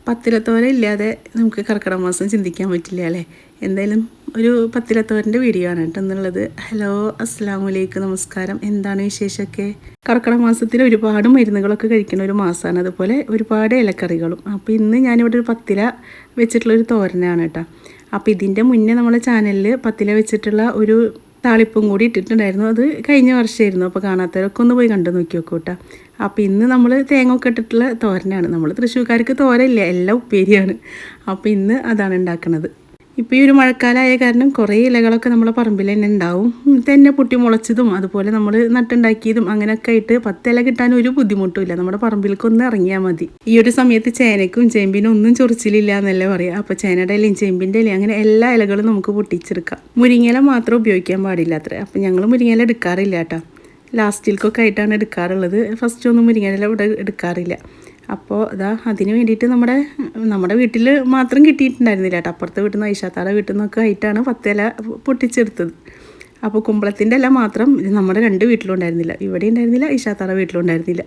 പത്തിലത്തോര ഇല്ലാതെ നമുക്ക് കർക്കിടക മാസം ചിന്തിക്കാൻ പറ്റില്ല അല്ലേ. എന്തായാലും ഒരു പത്തിലത്തോരൻ്റെ വീഡിയോ ആണ് കേട്ടോ എന്നുള്ളത്. ഹലോ, അസ്സാം വലൈക്കും, നമസ്കാരം. എന്താണ് വിശേഷമൊക്കെ? കർക്കിടക മാസത്തിൽ ഒരുപാട് മരുന്നുകളൊക്കെ കഴിക്കുന്ന ഒരു മാസമാണ്, അതുപോലെ ഒരുപാട് ഇലക്കറികളും. അപ്പോൾ ഇന്ന് ഞാനിവിടെ ഒരു പത്തില വെച്ചിട്ടുള്ളൊരു തോരനാണ് കേട്ടോ. അപ്പോൾ ഇതിൻ്റെ മുന്നേ നമ്മുടെ ചാനലിൽ പത്തില വെച്ചിട്ടുള്ള ഒരു താളിപ്പും കൂടി ഇട്ടിട്ടുണ്ടായിരുന്നു. അത് കഴിഞ്ഞ വർഷമായിരുന്നു. അപ്പോൾ കാണാത്തവരൊക്കെ ഒന്ന് പോയി കണ്ടു നോക്കി നോക്കൂ കേട്ടോ. അപ്പോൾ ഇന്ന് നമ്മൾ തേങ്ങ ഒക്കെ ഇട്ടിട്ടുള്ള തോരനാണ്. നമ്മൾ തൃശ്ശൂർക്കാർക്ക് തോരയില്ല, എല്ലാം ഉപ്പേരിയാണ്. അപ്പോൾ ഇന്ന് അതാണ് ഉണ്ടാക്കുന്നത്. ഇപ്പോൾ ഈ ഒരു മഴക്കാലമായ കാരണം കുറേ ഇലകളൊക്കെ നമ്മളെ പറമ്പിൽ തന്നെ ഉണ്ടാവും. തന്നെ പൊട്ടി മുളച്ചതും അതുപോലെ നമ്മൾ നട്ടുണ്ടാക്കിയതും അങ്ങനെയൊക്കെ ആയിട്ട് 10 ഇല കിട്ടാൻ ഒരു ബുദ്ധിമുട്ടുമില്ല. നമ്മുടെ പറമ്പിലേക്കൊന്ന് ഇറങ്ങിയാൽ മതി. ഈ ഒരു സമയത്ത് ചേനയ്ക്കും ചേമ്പിനും ഒന്നും ചൊറിച്ചിലില്ല എന്നല്ലേ പറയുക. അപ്പോൾ ചേനയുടെ ഇലയും ചേമ്പിൻ്റെ ഇലയും അങ്ങനെ എല്ലാ ഇലകളും നമുക്ക് പൊട്ടിച്ചെടുക്കാം. മുരിങ്ങയില മാത്രം ഉപയോഗിക്കാൻ പാടില്ല അത്ര. അപ്പോൾ ഞങ്ങൾ മുരിങ്ങയില എടുക്കാറില്ല കേട്ടോ. ലാസ്റ്റിൽക്കൊക്കെ ആയിട്ടാണ് എടുക്കാറുള്ളത്. ഫസ്റ്റ് ഒന്നും മുരിങ്ങയില ഇവിടെ എടുക്കാറില്ല. അപ്പോൾ ഇതാ അതിന് വേണ്ടിയിട്ട് നമ്മുടെ വീട്ടിൽ മാത്രം കിട്ടിയിട്ടുണ്ടായിരുന്നില്ല കേട്ടോ. അപ്പുറത്തെ വീട്ടിൽ നിന്ന് ഐഷാത്താടെ വീട്ടിൽ നിന്നൊക്കെ ആയിട്ടാണ് 10 ഇല പൊട്ടിച്ചെടുത്തത്. അപ്പോൾ കുമ്പളത്തിൻ്റെ ഇല മാത്രം നമ്മുടെ 2 വീട്ടിലും ഉണ്ടായിരുന്നില്ല. ഇവിടെ ഉണ്ടായിരുന്നില്ല, ഐഷാത്താടെ വീട്ടിലും ഉണ്ടായിരുന്നില്ല.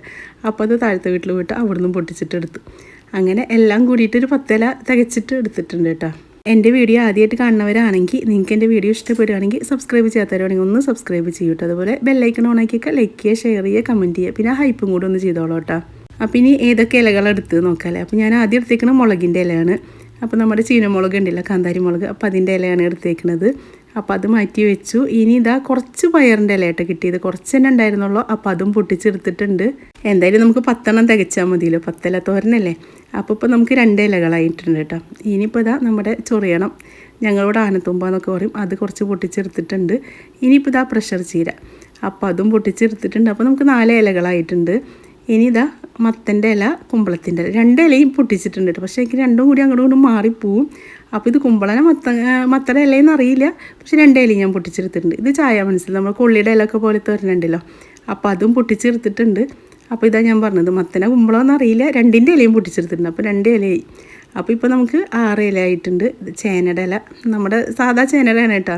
അപ്പോൾ അത് താഴത്തെ വീട്ടിൽ പോയിട്ട് അവിടുന്ന് പൊട്ടിച്ചിട്ടെടുത്തു. അങ്ങനെ എല്ലാം കൂടിയിട്ട് ഒരു 10 ഇല തികച്ചിട്ട് എടുത്തിട്ടുണ്ട് കേട്ടോ. എൻ്റെ വീഡിയോ ആദ്യമായിട്ട് കാണുന്നവരാണെങ്കിൽ നിങ്ങൾക്ക് എൻ്റെ വീഡിയോ ഇഷ്ടപ്പെടുകയാണെങ്കിൽ സബ്സ്ക്രൈബ് ചെയ്യാത്തവരാണെങ്കിൽ ഒന്ന് സബ്സ്ക്രൈബ് ചെയ്യൂട്ടോ. അതുപോലെ ബെല്ലൈക്കൺ ഓണാക്കിയൊക്കെ ലൈക്ക് ചെയ്യുക, ഷെയർ ചെയ്യുക, കമൻറ്റ് ചെയ്യുക. പിന്നെ ഹൈപ്പും കൂടെ ഒന്ന് ചെയ്തോളൂ കേട്ടോ. അപ്പോൾ ഇനി ഏതൊക്കെ ഇലകളെടുത്ത് നോക്കാമല്ലേ. അപ്പോൾ ഞാൻ ആദ്യം എടുത്തേക്കുന്നത് മുളകിൻ്റെ ഇലയാണ്. അപ്പോൾ നമ്മുടെ ചീനമുളക് ഉണ്ടല്ലോ, കാന്താരി മുളക്, അപ്പോൾ അതിൻ്റെ ഇലയാണ് എടുത്തേക്കുന്നത്. അപ്പോൾ അത് മാറ്റി വെച്ചു. ഇനി ഇതാ കുറച്ച് പയറിൻ്റെ ഇലയായിട്ട് കിട്ടിയത്, കുറച്ച് തന്നെ ഉണ്ടായിരുന്നുള്ളൂ. അപ്പോൾ അതും പൊട്ടിച്ചെടുത്തിട്ടുണ്ട്. എന്തായാലും നമുക്ക് 10 തികച്ചാൽ മതിയല്ലോ, 10 ഇല തോരനല്ലേ. അപ്പോൾ ഇപ്പോൾ നമുക്ക് 2 ഇലകളായിട്ടുണ്ട് കേട്ടോ. ഇനിയിപ്പോൾ ഇതാ നമ്മുടെ ചൊറിയണം, ഞങ്ങളോട് ആനത്തുമ്പ എന്നൊക്കെ പറയും, അത് കുറച്ച് പൊട്ടിച്ചെടുത്തിട്ടുണ്ട്. ഇനിയിപ്പോൾ ഇതാ പ്രഷർ ചീര, അപ്പോൾ അതും പൊട്ടിച്ചെടുത്തിട്ടുണ്ട്. അപ്പോൾ നമുക്ക് 4 ഇലകളായിട്ടുണ്ട്. ഇനി ഇതാ മത്തൻ്റെ ഇല, കുമ്പളത്തിൻ്റെ ഇല, 2 ഇലയും പൊട്ടിച്ചിട്ടുണ്ട് കേട്ടോ. പക്ഷേ എനിക്ക് രണ്ടും കൂടി അങ്ങോട്ടും ഇങ്ങോട്ടും മാറിപ്പോവും. അപ്പോൾ ഇത് കുമ്പളന മത്തയുടെ ഇലയെന്ന് അറിയില്ല, പക്ഷേ 2 ഇലയും ഞാൻ പൊട്ടിച്ചെടുത്തിട്ടുണ്ട്. ഇത് ചായ മനസ്സിൽ നമ്മൾ കൊള്ളിയുടെ ഇലയൊക്കെ പോലെ തോരനുണ്ടല്ലോ, അപ്പോൾ അതും പൊട്ടിച്ചെടുത്തിട്ടുണ്ട്. അപ്പോൾ ഇതാ ഞാൻ പറഞ്ഞത്, മത്തന കുമ്പളമെന്ന് അറിയില്ല, 2ൻ്റെ ഇലയും പൊട്ടിച്ചെടുത്തിട്ടുണ്ട്. അപ്പോൾ 2 ഇലയായി. അപ്പോൾ ഇപ്പോൾ നമുക്ക് 6 ഇല ആയിട്ടുണ്ട്. ചേനയുടെ ഇല, നമ്മുടെ സാധാ ചേനയുടെ ഇല കേട്ടോ.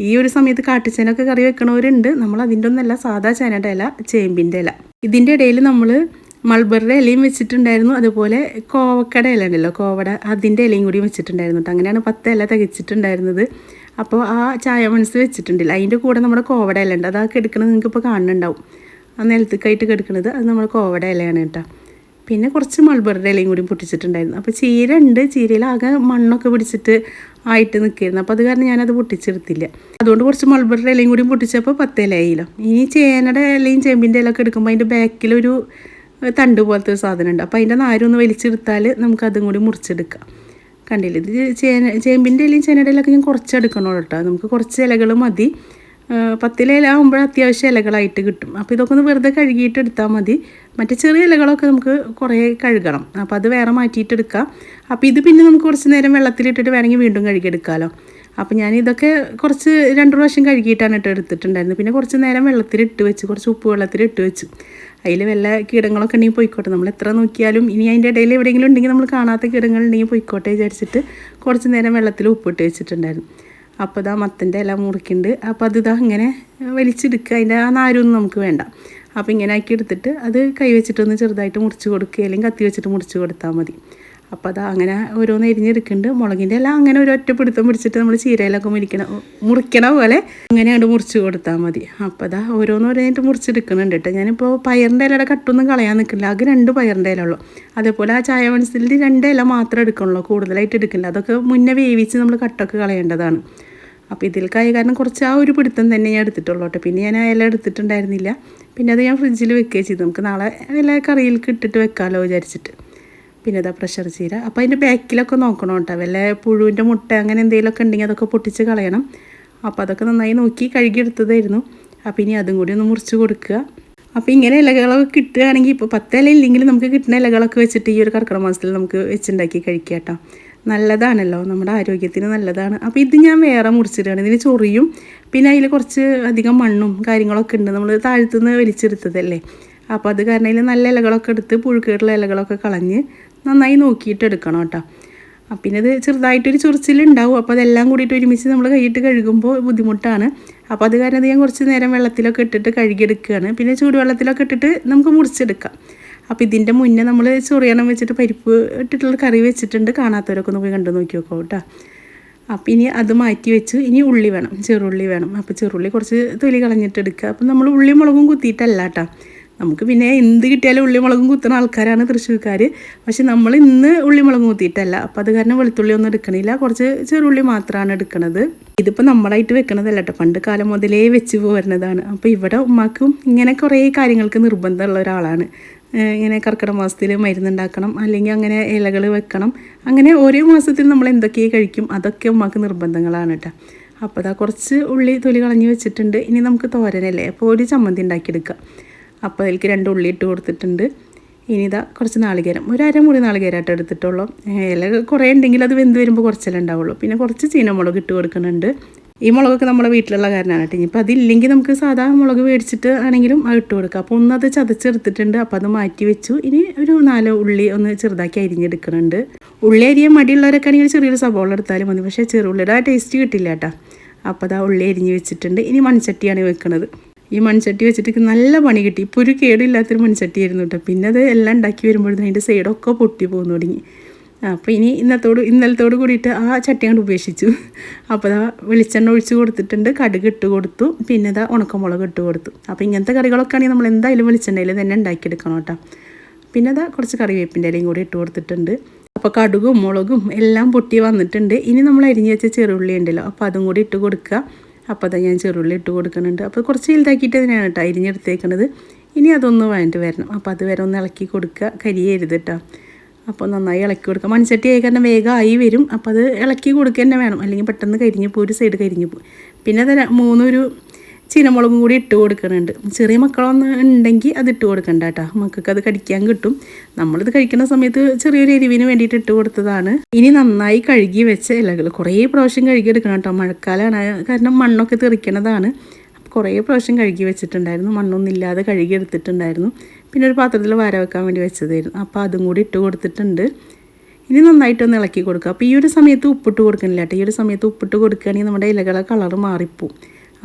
ഈ ഒരു സമയത്ത് കാട്ടുചേനൊക്കെ കറി വെക്കണവരുണ്ട്. നമ്മൾ അതിൻ്റെ ഒന്നല്ല, സാധാ ചേനയുടെ ഇല, ചേമ്പിൻ്റെ ഇല. ഇതിൻ്റെ ഇടയിൽ നമ്മൾ മൾബറിയുടെ ഇലയും വെച്ചിട്ടുണ്ടായിരുന്നു. അതുപോലെ കോവക്കയുടെ ഇല ഉണ്ടല്ലോ, കോവട, അതിൻ്റെ ഇലയും കൂടി വെച്ചിട്ടുണ്ടായിരുന്നു കേട്ടോ. അങ്ങനെയാണ് 10 ഇല തികച്ചിട്ടുണ്ടായിരുന്നത്. അപ്പോൾ ആ ചായ മനസ്സ് വെച്ചിട്ടുണ്ടല്ലോ, അതിൻ്റെ കൂടെ നമ്മുടെ കോവട ഇല ഉണ്ട്. അതൊക്കെ എടുക്കുന്നത് നിങ്ങൾക്ക് ഇപ്പോൾ കാണുന്നുണ്ടാവും. ആ നിലത്തേക്കായിട്ട് കിടക്കുന്നത് അത് നമ്മുടെ കോവട ഇലയാണ് കേട്ടോ. പിന്നെ കുറച്ച് മൾബറിയുടെ ഇലയും കൂടി പൊട്ടിച്ചിട്ടുണ്ടായിരുന്നു. അപ്പോൾ ചീര ഉണ്ട്, ചീരയിൽ ആകെ മണ്ണൊക്കെ പിടിച്ചിട്ട് ആയിട്ട് നിൽക്കുകയായിരുന്നു. അപ്പോൾ അത് കാരണം ഞാനത് പൊട്ടിച്ചെടുത്തില്ല. അതുകൊണ്ട് കുറച്ച് മൾബറിയുടെ ഇലയും കൂടി പൊട്ടിച്ചപ്പോൾ 10 ഇലയില്ല. ഇനി ചേനയുടെ ഇലയും ചേമ്പിൻ്റെ ഇലയൊക്കെ എടുക്കുമ്പോൾ അതിൻ്റെ ബാക്കിലൊരു തണ്ട് പോലത്തെ ഒരു സാധനം ഉണ്ട്. അപ്പോൾ അതിൻ്റെ നാരൊന്ന് വലിച്ചെടുത്താൽ നമുക്കതും കൂടി മുറിച്ചെടുക്കാം. കണ്ടില്ലേ, ഇത് ചേമ്പിൻ്റെ ഇലയും ചേനയുടെ ഇലയൊക്കെ ഞാൻ കുറച്ചെടുക്കണോ കേട്ടോ. നമുക്ക് കുറച്ച് ഇലകൾ മതി. 10 ഇല ആകുമ്പോൾ അത്യാവശ്യം ഇലകളായിട്ട് കിട്ടും. അപ്പോൾ ഇതൊക്കെ ഒന്ന് വെറുതെ കഴുകിയിട്ട് എടുത്താൽ മതി. മറ്റേ ചെറിയ ഇലകളൊക്കെ നമുക്ക് കുറേ കഴുകണം. അപ്പോൾ അത് വേറെ മാറ്റിയിട്ട് എടുക്കാം. അപ്പോൾ ഇത് പിന്നെ നമുക്ക് കുറച്ച് നേരം വെള്ളത്തിലിട്ടിട്ട് വേണമെങ്കിൽ വീണ്ടും കഴുകിയെടുക്കാമല്ലോ. അപ്പോൾ ഞാൻ ഇതൊക്കെ കുറച്ച് 2 പ്രാവശ്യം കഴുകിയിട്ടാണ് എടുത്തിട്ടുണ്ടായിരുന്നത്. പിന്നെ കുറച്ച് നേരം വെള്ളത്തിലിട്ട് വെച്ച്, കുറച്ച് ഉപ്പ് വെള്ളത്തിലിട്ട് വെച്ചു. അതിൽ വല്ല കീടങ്ങളൊക്കെ ഉണ്ടെങ്കിൽ പോയിക്കോട്ടെ, നമ്മൾ എത്ര നോക്കിയാലും. ഇനി അതിൻ്റെ ഇടയിൽ എവിടെയെങ്കിലും ഉണ്ടെങ്കിൽ നമ്മൾ കാണാത്ത കീടങ്ങളുണ്ടെങ്കിൽ പോയിക്കോട്ടെ വിചാരിച്ചിട്ട് കുറച്ച് നേരം വെള്ളത്തിൽ ഉപ്പിട്ട് വെച്ചിട്ടുണ്ടായിരുന്നു. അപ്പോൾ ഇതാ മത്തൻ്റെ ഇല മുറിക്കുന്നുണ്ട്. അപ്പോൾ അതിതാ ഇങ്ങനെ വലിച്ചെടുക്കുക, അതിൻ്റെ ആ നാരൊന്നും നമുക്ക് വേണ്ട. അപ്പോൾ ഇങ്ങനെ ആക്കി എടുത്തിട്ട് അത് കൈ വെച്ചിട്ടൊന്ന് ചെറുതായിട്ട് മുറിച്ച് കൊടുക്കുക, അല്ലെങ്കിൽ കത്തി വെച്ചിട്ട് മുറിച്ച് കൊടുത്താൽ മതി. അപ്പോൾ അതാ അങ്ങനെ ഓരോന്ന് എരിഞ്ഞെടുക്കുന്നുണ്ട്. മുളകിൻ്റെ എല്ലാം അങ്ങനെ ഒരു ഒറ്റ പിടുത്തം പിടിച്ചിട്ട് നമ്മൾ ചീരയിലൊക്കെ മുറിക്കണ പോലെ അങ്ങനെ അങ്ങോട്ട് മുറിച്ച് കൊടുത്താൽ മതി. അപ്പോൾ അതാ ഓരോന്നോരോന്നായിട്ട് മുറിച്ചെടുക്കുന്നുണ്ട് കേട്ടോ. ഞാനിപ്പോൾ പയറിൻ്റെ ഇലയുടെ കട്ടൊന്നും കളയാൻ നിൽക്കില്ല, ആകെ 2 പയറിൻ്റെ ഇല ഉള്ളൂ. അതേപോലെ ആ ചായ മനസ്സിൽ 2 ഇല മാത്രമേ എടുക്കണുള്ളൂ, കൂടുതലായിട്ട് എടുക്കില്ല. അതൊക്കെ മുന്നേ വേവിച്ച് നമ്മൾ കട്ടൊക്കെ കളയേണ്ടതാണ്. അപ്പോൾ ഇതിൽക്കായ കാരണം കുറച്ച് ആ ഒരു പിടുത്തം തന്നെ ഞാൻ എടുത്തിട്ടുള്ളൂ കേട്ടോ. പിന്നെ ഞാൻ ആ ഇല എടുത്തിട്ടുണ്ടായിരുന്നില്ല. പിന്നെ അത് ഞാൻ ഫ്രിഡ്ജിൽ വെക്കുകയും ചെയ്തു. നമുക്ക് നാളെ ഇല കറിയിലേക്ക് ഇട്ടിട്ട് വെക്കാമല്ലോ വിചാരിച്ചിട്ട്. പിന്നെ അതാ പ്രഷർ ചീര. അപ്പോൾ അതിൻ്റെ ബാക്കിലൊക്കെ നോക്കണം കേട്ടോ, വല്ല പുഴുവിൻ്റെ മുട്ട അങ്ങനെ എന്തെങ്കിലുമൊക്കെ ഉണ്ടെങ്കിൽ അതൊക്കെ പൊട്ടിച്ച് കളയണം. അപ്പോൾ അതൊക്കെ നന്നായി നോക്കി കഴുകിയെടുത്തതായിരുന്നു. അപ്പോൾ ഇനി അതും കൂടി ഒന്ന് മുറിച്ച് കൊടുക്കുക. അപ്പോൾ ഇങ്ങനെ ഇലകളൊക്കെ കിട്ടുകയാണെങ്കിൽ, ഇപ്പോൾ 10 ഇല ഇല്ലെങ്കിൽ നമുക്ക് കിട്ടുന്ന ഇലകളൊക്കെ വെച്ചിട്ട് ഈ ഒരു കർക്കിടക മാസത്തിൽ നമുക്ക് വെച്ചുണ്ടാക്കി കഴിക്കാം കേട്ടോ. നല്ലതാണല്ലോ, നമ്മുടെ ആരോഗ്യത്തിന് നല്ലതാണ്. അപ്പോൾ ഇത് ഞാൻ വേറെ മുറിച്ചിട്ടാണ്. ഇതിന് ചൊറിയും പിന്നെ അതിൽ കുറച്ച് അധികം മണ്ണും കാര്യങ്ങളൊക്കെ ഉണ്ട്, നമ്മൾ താഴത്തുനിന്ന് വലിച്ചെടുത്തതല്ലേ. അപ്പോൾ അത് കാരണം അതിൽ നല്ല ഇലകളൊക്കെ എടുത്ത് പുഴുക്കേട്ടുള്ള ഇലകളൊക്കെ കളഞ്ഞ് നന്നായി നോക്കിയിട്ട് എടുക്കണം കേട്ടോ. പിന്നെ ഇത് ചെറുതായിട്ടൊരു ചൊറിച്ചിലുണ്ടാവും. അപ്പോൾ അതെല്ലാം കൂടിയിട്ട് ഒരുമിച്ച് നമ്മൾ കൈയിട്ട് കഴുകുമ്പോൾ ബുദ്ധിമുട്ടാണ്. അപ്പോൾ അത് കാരണം ഞാൻ കുറച്ച് നേരം വെള്ളത്തിലൊക്കെ ഇട്ടിട്ട് കഴുകിയെടുക്കുകയാണ്. പിന്നെ ചൂടുവെള്ളത്തിലൊക്കെ ഇട്ടിട്ട് നമുക്ക് മുറിച്ചെടുക്കാം. അപ്പോൾ ഇതിൻ്റെ മുന്നേ നമ്മൾ ചൊറിയണം വെച്ചിട്ട് പരിപ്പ് ഇട്ടിട്ടുള്ള കറി വെച്ചിട്ടുണ്ട്. കാണാത്തവരൊക്കെ ഒന്ന് പോയി കണ്ടു നോക്കി നോക്കാം കേട്ടോ. അപ്പോൾ ഇനി അത് മാറ്റി വെച്ചു. ഇനി ഉള്ളി വേണം, ചെറുള്ളി വേണം. അപ്പോൾ ചെറുള്ളി കുറച്ച് തൊലി കളഞ്ഞിട്ട് എടുക്കുക. അപ്പോൾ നമ്മൾ ഉള്ളി മുളകും കുത്തിയിട്ടല്ല കേട്ടോ. നമുക്ക് പിന്നെ എന്ത് കിട്ടിയാലും ഉള്ളി മുളകും കുത്തുന്ന ആൾക്കാരാണ് തൃശ്ശൂർക്കാർ. പക്ഷെ നമ്മൾ ഇന്ന് ഉള്ളി മുളകും കുത്തിയിട്ടല്ല. അപ്പോൾ അത് കാരണം വെളുത്തുള്ളി ഒന്നും എടുക്കണില്ല, കുറച്ച് ചെറുള്ളി മാത്രമാണ് എടുക്കുന്നത്. ഇതിപ്പോൾ നമ്മളായിട്ട് വെക്കണതല്ല കേട്ടോ, പണ്ട് കാലം മുതലേ വെച്ച് പോരുന്നതാണ്. അപ്പോൾ ഇവിടെ ഉമ്മാക്കും ഇങ്ങനെ കുറേ കാര്യങ്ങൾക്ക് നിർബന്ധമുള്ള ഒരാളാണ്. ഇങ്ങനെ കർക്കിടക മാസത്തിൽ മരുന്നുണ്ടാക്കണം, അല്ലെങ്കിൽ അങ്ങനെ ഇലകൾ വെക്കണം, അങ്ങനെ ഓരോ മാസത്തിൽ നമ്മൾ എന്തൊക്കെ കഴിക്കും അതൊക്കെ ഉമ്മാക്ക് നിർബന്ധങ്ങളാണ് കേട്ടോ. അപ്പോൾ അതാ കുറച്ച് ഉള്ളി തൊലി കളഞ്ഞ് വെച്ചിട്ടുണ്ട്. ഇനി നമുക്ക് തോരനല്ലേ, അപ്പോൾ ഒരു ചമ്മന്തി ഉണ്ടാക്കിയെടുക്കാം. അപ്പോൾ അതിലേക്ക് 2 ഉള്ളി ഇട്ട് കൊടുത്തിട്ടുണ്ട്. ഇനി ഇതാ കുറച്ച് നാളികേരം, ഒരു അരമുറി നാളികേരമായിട്ട് എടുത്തിട്ടുള്ളൂ. ഇല കുറേ ഉണ്ടെങ്കിൽ അത് വെന്ത് വരുമ്പോൾ കുറച്ചല്ലേ ഉണ്ടാവുള്ളൂ. പിന്നെ കുറച്ച് ചീനമുളക് ഇട്ട് കൊടുക്കുന്നുണ്ട്. ഈ മുളകൊക്കെ നമ്മുടെ വീട്ടിലുള്ള കാരണമാണ് കേട്ടോ. ഇനിയിപ്പോൾ അതില്ലെങ്കിൽ നമുക്ക് സാധാ മുളക് മേടിച്ചിട്ട് ആണെങ്കിലും അത് ഇട്ട് കൊടുക്കാം. അപ്പോൾ ഒന്ന് അത് ചതച്ചെടുത്തിട്ടുണ്ട്. അപ്പോൾ അത് മാറ്റി വെച്ചു. ഇനി ഒരു 4 ഉള്ളി ഒന്ന് ചെറുതാക്കി അരിഞ്ഞെടുക്കുന്നുണ്ട്. ഉള്ളി അരിയാൻ മടിയുള്ളവരൊക്കെ ആണെങ്കിൽ ചെറിയൊരു സബോള എടുത്താലും മതി. പക്ഷേ ചെറുള്ളിയുടെ ആ ടേസ്റ്റ് കിട്ടില്ല കേട്ടോ. അപ്പോൾ അത് ആ ഉള്ളി അരിഞ്ഞ് വെച്ചിട്ടുണ്ട്. ഇനി മൺചട്ടിയാണ് വെക്കുന്നത്. ഈ മൺചട്ടി വെച്ചിട്ട് നല്ല പണി കിട്ടി. ഇപ്പോൾ ഒരു കേടില്ലാത്തൊരു മൺചട്ടിയായിരുന്നു കേട്ടോ. പിന്നെ അത് എല്ലാം ഉണ്ടാക്കി വരുമ്പോഴത്തേനും അതിൻ്റെ സൈഡൊക്കെ പൊട്ടി പോകുന്നു തുടങ്ങി. അപ്പോൾ ഇനി ഇന്നലത്തോട് കൂടിയിട്ട് ആ ചട്ടി കൊണ്ട് ഉപേക്ഷിച്ചു. അപ്പോൾ അതാ വെളിച്ചെണ്ണ ഒഴിച്ച് കൊടുത്തിട്ടുണ്ട്, കടുക് ഇട്ട് കൊടുത്തു, പിന്നെ ഇതാ ഉണക്കമുളക് ഇട്ട് കൊടുത്തു. അപ്പോൾ ഇങ്ങനത്തെ കറികളൊക്കെ ആണെങ്കിൽ നമ്മൾ എന്തായാലും വെളിച്ചെണ്ണയിൽ തന്നെ ഉണ്ടാക്കിയെടുക്കണം കേട്ടോ. പിന്നെ അതാ കുറച്ച് കറിവേപ്പിൻ്റെ ഇലയും കൂടി ഇട്ട് കൊടുത്തിട്ടുണ്ട്. അപ്പോൾ കടുകും മുളകും എല്ലാം പൊട്ടി വന്നിട്ടുണ്ട്. ഇനി നമ്മൾ അരിഞ്ഞ് വെച്ച ചെറുള്ളി ഉണ്ടല്ലോ, അപ്പോൾ അതും കൂടി ഇട്ട് കൊടുക്കുക. അപ്പോൾ അതാ ഞാൻ ചെറുള്ളി ഇട്ട് കൊടുക്കുന്നുണ്ട്. അപ്പോൾ കുറച്ച് വലുതാക്കിയിട്ട് അതിനാണ് കേട്ടോ അരിഞ്ഞെടുത്തേക്കുന്നത്. ഇനി അതൊന്ന് വേണ്ടി വരണം. അപ്പോൾ അത് വരെ ഒന്ന് ഇളക്കി കൊടുക്കുക, കരിയരുത് കേട്ടോ. അപ്പോൾ നന്നായി ഇളക്കി കൊടുക്കുക. മൺചട്ടി ആയി കാരണം വേഗം ആയി വരും. അപ്പോൾ അത് ഇളക്കി കൊടുക്കുക തന്നെ വേണം, അല്ലെങ്കിൽ പെട്ടെന്ന് കരിഞ്ഞു പോകും, ഒരു സൈഡ് കരിഞ്ഞു പോകും. പിന്നെ അത് 3 ചീനമുളകും കൂടി ഇട്ട് കൊടുക്കുന്നുണ്ട്. ചെറിയ മക്കളൊന്നും ഉണ്ടെങ്കിൽ അത് ഇട്ട് കൊടുക്കണ്ട കേട്ടോ, മക്കൾക്ക് അത് കടിക്കാൻ കിട്ടും. നമ്മളിത് കഴിക്കുന്ന സമയത്ത് ചെറിയൊരു എരിവിന് വേണ്ടിയിട്ട് ഇട്ട് കൊടുത്തതാണ്. ഇനി നന്നായി കഴുകി വെച്ച ഇലകൾ കുറേ പ്രാവശ്യം കഴുകിയെടുക്കണം കേട്ടോ. മഴക്കാലമാണ് കാരണം മണ്ണൊക്കെ തെറിക്കണതാണ്. കുറേ പ്രാവശ്യം കഴുകി വെച്ചിട്ടുണ്ടായിരുന്നു, മണ്ണൊന്നും ഇല്ലാതെ കഴുകി എടുത്തിട്ടുണ്ടായിരുന്നു. പിന്നെ ഒരു പാത്രത്തിൽ വാര വെക്കാൻ വേണ്ടി വെച്ചതായിരുന്നു. അപ്പോൾ അതും കൂടി ഇട്ട് കൊടുത്തിട്ടുണ്ട്. ഇനി നന്നായിട്ടൊന്ന് ഇളക്കി കൊടുക്കുക. അപ്പോൾ ഈ ഒരു സമയത്ത് ഉപ്പിട്ട് കൊടുക്കണില്ല കേട്ടോ. ഈ ഒരു സമയത്ത് ഉപ്പിട്ട് കൊടുക്കുകയാണെങ്കിൽ നമ്മുടെ ഇലകളെ കളർ മാറിപ്പോവും.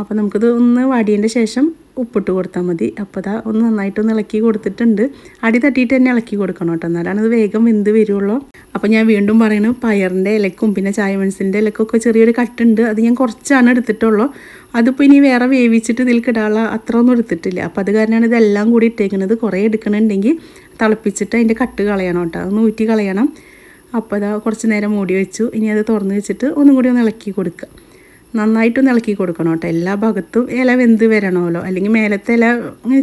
അപ്പോൾ നമുക്കിത് ഒന്ന് വാടിയതിൻ്റെ ശേഷം ഉപ്പിട്ട് കൊടുത്താൽ മതി. അപ്പോൾ അതാ ഒന്ന് നന്നായിട്ടൊന്ന് ഇളക്കി കൊടുത്തിട്ടുണ്ട്. അടി തട്ടിയിട്ട് തന്നെ ഇളക്കി കൊടുക്കണം കേട്ടോ, എന്നാലാണ് അത് വേഗം വെന്ത് വരുള്ളൂ. അപ്പോൾ ഞാൻ വീണ്ടും പറയുന്നു, പയറിൻ്റെ ഇലക്കും പിന്നെ ചായമെണസിൻ്റെ ഇലക്കൊക്കെ ചെറിയൊരു കട്ടുണ്ട്. അത് ഞാൻ കുറച്ചാണ് എടുത്തിട്ടുള്ളൂ. അതിപ്പോൾ ഇനി വേറെ വേവിച്ചിട്ട് ഇതിൽ കിടാനുള്ള അത്ര ഒന്നും എടുത്തിട്ടില്ല. അപ്പോൾ അത് കാരണമാണ് ഇതെല്ലാം കൂടി ഇട്ടേക്കുന്നത്. കുറേ എടുക്കണമെന്നുണ്ടെങ്കിൽ തിളപ്പിച്ചിട്ട് അതിൻ്റെ കട്ട് കളയണം കേട്ടോ, അത് ഊറ്റി കളയണം. അപ്പോൾ അതാ കുറച്ച് നേരം മൂടി വെച്ചു. ഇനി അത് തുറന്ന് വെച്ചിട്ട് ഒന്നും കൂടി ഒന്ന് ഇളക്കി കൊടുക്കുക. നന്നായിട്ടൊന്ന് ഇളക്കി കൊടുക്കണം കേട്ടോ. എല്ലാ ഭാഗത്തും ഇല വെന്ത് വരണമല്ലോ, അല്ലെങ്കിൽ മേലത്തെ ഇല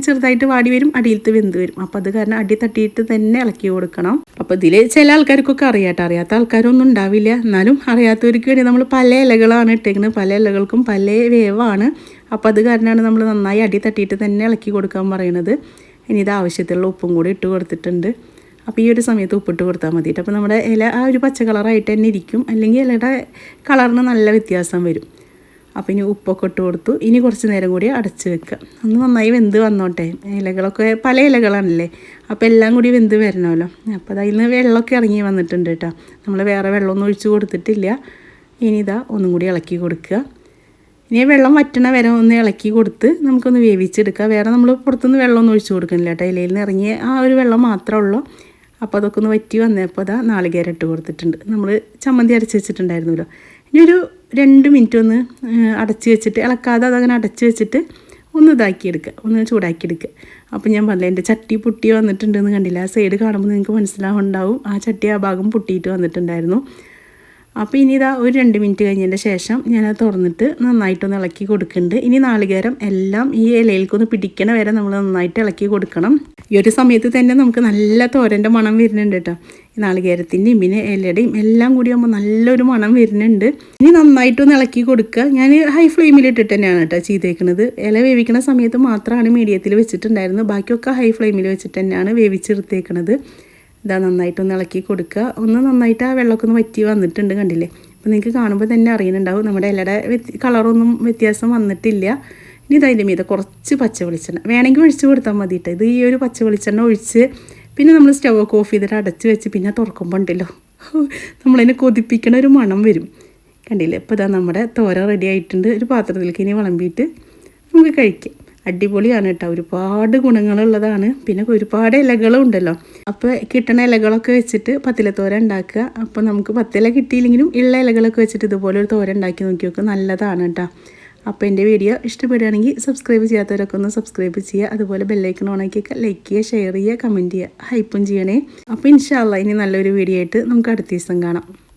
ചെറുതായിട്ട് വാടി വരും, അടിയിലത്ത് വെന്ത് വരും. അപ്പോൾ അത് കാരണം അടി തട്ടിയിട്ട് തന്നെ ഇളക്കി കൊടുക്കണം. അപ്പോൾ ഇതിൽ ചില ആൾക്കാർക്കൊക്കെ അറിയാട്ടോ, അറിയാത്ത ആൾക്കാരൊന്നും ഉണ്ടാവില്ല. എന്നാലും അറിയാത്തവർക്ക് വേണ്ടി നമ്മൾ പല ഇലകളാണ് ഇട്ടേക്കുന്നത്. പല ഇലകൾക്കും പല വേവാണ്. അപ്പോൾ അത് കാരണമാണ് നമ്മൾ നന്നായി അടി തട്ടിയിട്ട് തന്നെ ഇളക്കി കൊടുക്കാൻ പറയുന്നത്. ഇനി ഇത് ആവശ്യത്തിലുള്ള ഉപ്പും കൂടി ഇട്ട് കൊടുത്തിട്ടുണ്ട്. അപ്പോൾ ഈ ഒരു സമയത്ത് ഉപ്പിട്ട് കൊടുത്താൽ മതിയിട്ട്. അപ്പോൾ നമ്മുടെ ഇല ആ ഒരു പച്ച കളറായിട്ട് തന്നെ ഇരിക്കും, അല്ലെങ്കിൽ ഇലയുടെ കളറിന് നല്ല വ്യത്യാസം വരും. അപ്പോൾ ഇനി ഉപ്പൊക്കെ ഇട്ട് കൊടുത്തു. ഇനി കുറച്ച് നേരം കൂടി അടച്ച് വെക്കുക. ഒന്ന് നന്നായി വെന്ത് വന്നോട്ടെ. ഇലകളൊക്കെ പല ഇലകളാണല്ലേ, അപ്പോൾ എല്ലാം കൂടി വെന്ത് വരണമല്ലോ. അപ്പോൾ അതിൽ നിന്ന് വെള്ളമൊക്കെ ഇറങ്ങി വന്നിട്ടുണ്ട് കേട്ടോ. നമ്മൾ വേറെ വെള്ളമൊന്നും ഒഴിച്ച് കൊടുത്തിട്ടില്ല. ഇനി ഇതാ ഒന്നും കൂടി ഇളക്കി കൊടുക്കുക. ഇനി വെള്ളം വറ്റണ വരെ ഒന്ന് ഇളക്കി കൊടുത്ത് നമുക്കൊന്ന് വേവിച്ചെടുക്കുക. വേറെ നമ്മൾ പുറത്തുനിന്ന് വെള്ളമൊന്നും ഒഴിച്ച് കൊടുക്കുന്നില്ല കേട്ടോ. ഇലയിൽ നിന്ന് ഇറങ്ങിയ ആ ഒരു വെള്ളം മാത്രമേ ഉള്ളൂ. അപ്പോൾ അതൊക്കെ ഒന്ന് വറ്റി വന്നപ്പോൾ അതാ നാളികേരം ഇട്ട് കൊടുത്തിട്ടുണ്ട്. നമ്മൾ ചമ്മന്തി അരച്ച് വെച്ചിട്ടുണ്ടായിരുന്നല്ലോ. ഇനി ഒരു 2 മിനിറ്റ് ഒന്ന് അടച്ച് വെച്ചിട്ട്, ഇളക്കാതെ അതങ്ങനെ അടച്ച് വെച്ചിട്ട് ഒന്ന് ഇതാക്കിയെടുക്കുക, ഒന്ന് ചൂടാക്കിയെടുക്കുക. അപ്പോൾ ഞാൻ പറഞ്ഞില്ല, എൻ്റെ ചട്ടി പൊട്ടി വന്നിട്ടുണ്ടെന്ന് കണ്ടില്ല. ആ സൈഡ് കാണുമ്പോൾ നിങ്ങൾക്ക് മനസ്സിലാവുണ്ടാവും, ആ ചട്ടി ആ ഭാഗം പൊട്ടിയിട്ട് വന്നിട്ടുണ്ടായിരുന്നു. അപ്പോൾ ഇനി ഇതാ ഒരു 2 മിനിറ്റ് കഴിഞ്ഞതിൻ്റെ ശേഷം ഞാനത് തുറന്നിട്ട് നന്നായിട്ടൊന്ന് ഇളക്കി കൊടുക്കുന്നുണ്ട്. ഇനി നാളികേരം എല്ലാം ഈ ഇലയിലേക്കൊന്ന് പിടിക്കണ വരെ നമ്മൾ നന്നായിട്ട് ഇളക്കി കൊടുക്കണം. ഈ ഒരു സമയത്ത് തന്നെ നമുക്ക് നല്ല തോരൻ്റെ മണം വരുന്നുണ്ട് കേട്ടോ. ഈ നാളികേരത്തിൻ്റെയും പിന്നെ ഇലയുടെയും എല്ലാം കൂടി ആകുമ്പോൾ നല്ലൊരു മണം വരുന്നുണ്ട്. ഇനി നന്നായിട്ടൊന്ന് ഇളക്കി കൊടുക്കുക. ഞാൻ ഹൈ ഫ്ലെയിമിൽ ഇട്ടിട്ട് തന്നെയാണ് കേട്ടോ ചെയ്തേക്കുന്നത്. ഇല വേവിക്കുന്ന സമയത്ത് മാത്രമാണ് മീഡിയത്തിൽ വെച്ചിട്ടുണ്ടായിരുന്നത്. ബാക്കിയൊക്കെ ഹൈ ഫ്ലെയിമിൽ വെച്ചിട്ട് തന്നെയാണ് വേവിച്ചെടുത്തേക്കുന്നത്. ഇതാ നന്നായിട്ടൊന്ന് ഇളക്കി കൊടുക്കുക. ഒന്ന് നന്നായിട്ട് ആ വെള്ളമൊക്കെ ഒന്ന് വറ്റി വന്നിട്ടുണ്ട് കണ്ടില്ലേ. അപ്പോൾ നിങ്ങൾക്ക് കാണുമ്പോൾ തന്നെ അറിയുന്നുണ്ടാവും നമ്മുടെ ഇലയുടെ കളറൊന്നും വ്യത്യാസം വന്നിട്ടില്ല. ഇനി ഇതിൻ്റെ മീതെ കുറച്ച് പച്ച വെളിച്ചെണ്ണ വേണമെങ്കിൽ ഒഴിച്ച് കൊടുത്താൽ മതി കേട്ടോ. ഇത് ഈ ഒരു പച്ച വെളിച്ചെണ്ണ ഒഴിച്ച് പിന്നെ നമ്മൾ സ്റ്റവൊക്കെ ഓഫ് ചെയ്തിട്ട് അടച്ച് വെച്ച് പിന്നെ തുറക്കുമ്പോൾ ഉണ്ടല്ലോ നമ്മളതിനെ കൊതിപ്പിക്കണ ഒരു മണം വരും കണ്ടില്ലേ. അപ്പോൾ ഇതാ നമ്മുടെ തോര റെഡി ആയിട്ടുണ്ട്. ഒരു പാത്രത്തിലേക്ക് ഇനി വിളമ്പിയിട്ട് നമുക്ക് കഴിക്കാം. അടിപൊളിയാണ് കേട്ടോ. ഒരുപാട് ഗുണങ്ങളുള്ളതാണ്. പിന്നെ ഒരുപാട് ഇലകളും ഉണ്ടല്ലോ. അപ്പോൾ കിട്ടുന്ന ഇലകളൊക്കെ വെച്ചിട്ട് പത്തിലത്തോരൻ ഉണ്ടാക്കുക. അപ്പോൾ നമുക്ക് പത്തില കിട്ടിയില്ലെങ്കിലും ഉള്ള ഇലകളൊക്കെ വെച്ചിട്ട് ഇതുപോലെ ഒരു തോരൻ ഉണ്ടാക്കി നോക്കി നോക്കുക. നല്ലതാണ് കേട്ടോ. അപ്പോൾ എൻ്റെ വീഡിയോ ഇഷ്ടപ്പെടുകയാണെങ്കിൽ സബ്സ്ക്രൈബ് ചെയ്യാത്തവരൊക്കെ ഒന്ന് സബ്സ്ക്രൈബ് ചെയ്യുക. അതുപോലെ ബെല്ലൈക്കൺ ഓണാക്കിയൊക്കെ ലൈക്ക് ചെയ്യുക, ഷെയർ ചെയ്യുക, കമൻറ്റ് ചെയ്യുക, ഹൈപ്പും ചെയ്യണേ. അപ്പോൾ ഇൻഷാ അല്ലാഹ് ഇനി നല്ലൊരു വീഡിയോ ആയിട്ട് നമുക്ക് അടുത്ത ദിവസം കാണാം.